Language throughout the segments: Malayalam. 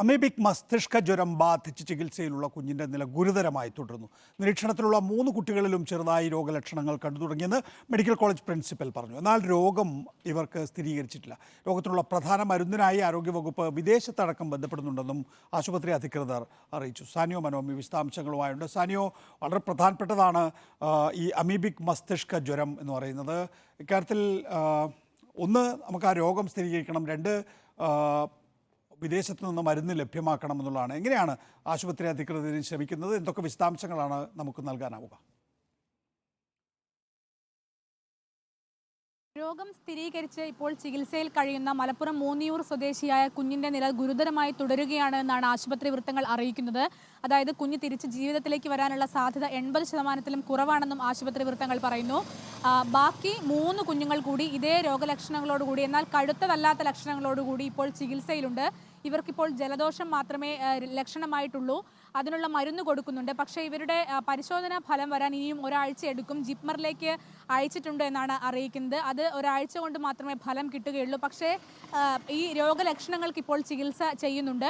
അമീബിക് മസ്തിഷ്ക ജ്വരം ബാധിച്ച് ചികിത്സയിലുള്ള കുഞ്ഞിൻ്റെ നില ഗുരുതരമായി തുടരുന്നു. നിരീക്ഷണത്തിലുള്ള 3 കുട്ടികളിലും ചെറുതായി രോഗലക്ഷണങ്ങൾ കണ്ടു തുടങ്ങിയെന്ന് മെഡിക്കൽ കോളേജ് പ്രിൻസിപ്പൽ പറഞ്ഞു. എന്നാൽ രോഗം ഇവർക്ക് സ്ഥിരീകരിച്ചിട്ടില്ല. രോഗത്തിനുള്ള പ്രധാന മരുന്നിനായി ആരോഗ്യവകുപ്പ് വിദേശത്തടക്കം ബന്ധപ്പെടുന്നുണ്ടെന്നും ആശുപത്രി അധികൃതർ അറിയിച്ചു. സാനിയോ മനോമി വിശദാംശങ്ങളുമായുണ്ട്. സാനിയോ, വളരെ പ്രധാനപ്പെട്ടതാണ് ഈ അമീബിക് മസ്തിഷ്ക ജ്വരം എന്ന് പറയുന്നത്. ഇക്കാര്യത്തിൽ ഒന്ന്, നമുക്ക് ആ രോഗം സ്ഥിരീകരിക്കണം. രണ്ട്, വിദേശത്തു നിന്ന് മരുന്ന് ലഭ്യമാക്കണം എന്നുള്ളതാണ്. എങ്ങനെയാണ് ആശുപത്രി അധികൃതർ ശ്രമിക്കുന്നത്? എന്തൊക്കെ വിശദാംശങ്ങളാണ് നമുക്ക് നൽകാനാവുക? രോഗം സ്ഥിരീകരിച്ച് ഇപ്പോൾ ചികിത്സയിൽ കഴിയുന്ന മലപ്പുറം മൂന്നിയൂർ സ്വദേശിയായ കുഞ്ഞിന്റെ നില ഗുരുതരമായി തുടരുകയാണ് എന്നാണ് ആശുപത്രി വൃത്തങ്ങൾ അറിയിക്കുന്നത്. അതായത് കുഞ്ഞ് തിരിച്ച് ജീവിതത്തിലേക്ക് വരാനുള്ള സാധ്യത 80% കുറവാണെന്നും ആശുപത്രി വൃത്തങ്ങൾ പറയുന്നു. ബാക്കി 3 കുഞ്ഞുങ്ങൾ കൂടി ഇതേ രോഗലക്ഷണങ്ങളോടുകൂടി, എന്നാൽ കടുത്തതല്ലാത്ത ലക്ഷണങ്ങളോടുകൂടി ഇപ്പോൾ ചികിത്സയിലുണ്ട്. ഇവർക്കിപ്പോൾ ജലദോഷം മാത്രമേ ലക്ഷണമായിട്ടുള്ളൂ. അതിനുള്ള മരുന്ന് കൊടുക്കുന്നുണ്ട്. പക്ഷേ ഇവരുടെ പരിശോധനാ ഫലം വരാൻ ഇനിയും ഒരാഴ്ച എടുക്കും. ജിപ്മറിലേക്ക് അയച്ചിട്ടുണ്ട് എന്നാണ് അറിയിക്കുന്നത്. അത് ഒരാഴ്ച കൊണ്ട് മാത്രമേ ഫലം കിട്ടുകയുള്ളൂ. പക്ഷേ ഈ രോഗലക്ഷണങ്ങൾക്ക് ഇപ്പോൾ ചികിത്സ ചെയ്യുന്നുണ്ട്.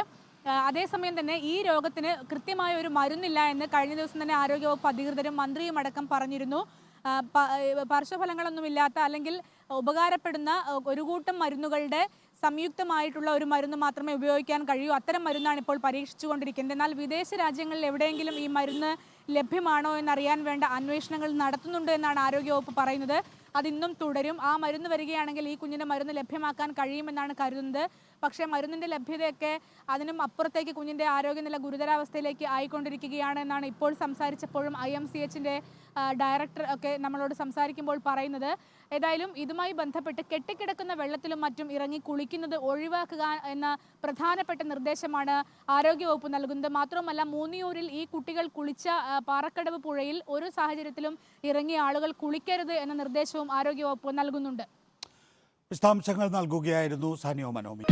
അതേസമയം തന്നെ ഈ രോഗത്തിന് കൃത്യമായ ഒരു മരുന്നില്ല എന്ന് കഴിഞ്ഞ ദിവസം തന്നെ ആരോഗ്യവകുപ്പ് അധികൃതരും മന്ത്രിയും അടക്കം പറഞ്ഞിരുന്നു. പാർശ്വഫലങ്ങളൊന്നുമില്ലാത്ത അല്ലെങ്കിൽ ഉപകാരപ്പെടുന്ന ഒരു കൂട്ടം മരുന്നുകളുടെ സംയുക്തമായിട്ടുള്ള ഒരു മരുന്ന് മാത്രമേ ഉപയോഗിക്കാൻ കഴിയൂ. അത്തരം മരുന്നാണ് ഇപ്പോൾ പരീക്ഷിച്ചുകൊണ്ടിരിക്കുന്നത്. എന്നാൽ വിദേശ രാജ്യങ്ങളിൽ എവിടെയെങ്കിലും ഈ മരുന്ന് ലഭ്യമാണോ എന്നറിയാൻ വേണ്ട അന്വേഷണങ്ങൾ നടത്തുന്നുണ്ട് എന്നാണ് ആരോഗ്യവകുപ്പ് പറയുന്നത്. അതിന്നും തുടരും. ആ മരുന്ന് വരികയാണെങ്കിൽ ഈ കുഞ്ഞിൻ്റെ മരുന്ന് ലഭ്യമാക്കാൻ കഴിയുമെന്നാണ് കരുതുന്നത്. പക്ഷേ മരുന്നിൻ്റെ ലഭ്യതയൊക്കെ അതിനും അപ്പുറത്തേക്ക് കുഞ്ഞിൻ്റെ ആരോഗ്യനില ഗുരുതരാവസ്ഥയിലേക്ക് ആയിക്കൊണ്ടിരിക്കുകയാണ് എന്നാണ് ഇപ്പോൾ സംസാരിച്ചപ്പോഴും IMCHൻ്റെ ഡയറക്ടർ ഒക്കെ നമ്മളോട് സംസാരിക്കുമ്പോൾ പറയുന്നത്. ഏതായാലും ഇതുമായി ബന്ധപ്പെട്ട് കെട്ടിക്കിടക്കുന്ന വെള്ളത്തിലും മറ്റും ഇറങ്ങി കുളിക്കുന്നത് ഒഴിവാക്കുക എന്ന പ്രധാനപ്പെട്ട നിർദ്ദേശമാണ് ആരോഗ്യവകുപ്പ് നൽകുന്നത്. മാത്രമല്ല, മൂന്നിയൂരിൽ ഈ കുട്ടികൾ കുളിച്ച പാറക്കടവ് പുഴയിൽ ഒരു സാഹചര്യത്തിലും ഇറങ്ങിയ ആളുകൾ കുളിക്കരുത് എന്ന നിർദ്ദേശവും ആരോഗ്യവകുപ്പ് നൽകുന്നുണ്ട്. വിശദാംശങ്ങൾ നൽകുകയായിരുന്നു സാനിയോ മനോമി.